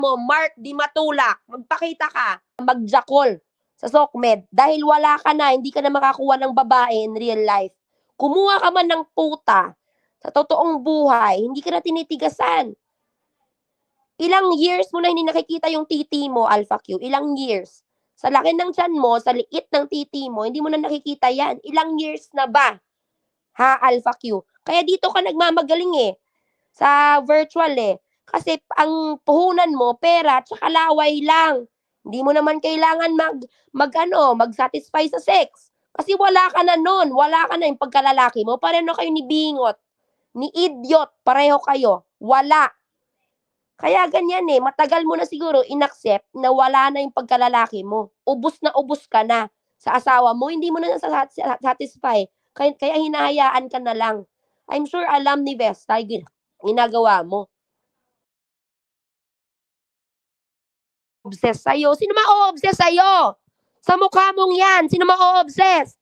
mo, Mark Di Matulak, magpakita ka, magjakol sa SOCMED dahil wala ka na, hindi ka na makakuha ng babae in real life. Kumuha ka man ng puta sa totoong buhay, hindi ka na tinitigasan. Ilang years mo na hindi nakikita yung titi mo, Alpha Q. Ilang years. Sa laki ng tiyan mo, sa liit ng titi mo, hindi mo na nakikita yan. Ilang years na ba? Ha, Alpha Q? Kaya dito ka nagmamagaling eh. Sa virtual eh. Kasi ang puhunan mo, pera, tsaka laway lang. Hindi mo naman kailangan mag-satisfy sa sex. Kasi wala ka na nun. Wala ka na yung pagkalalaki mo. Pareho kayo ni Bingot. Ni Idiot. Pareho kayo. Wala. Kaya ganyan eh, matagal mo na siguro inaccept na wala na yung pagkalalaki mo. Ubus na ubus ka na sa asawa mo, hindi mo na satisfy. Kaya hinahayaan ka na lang. I'm sure alam ni Vesta, ginagawa mo. Obsess sa'yo. Sino ma-obsess sa'yo? Sa mukha mong yan, sino ma-obsess?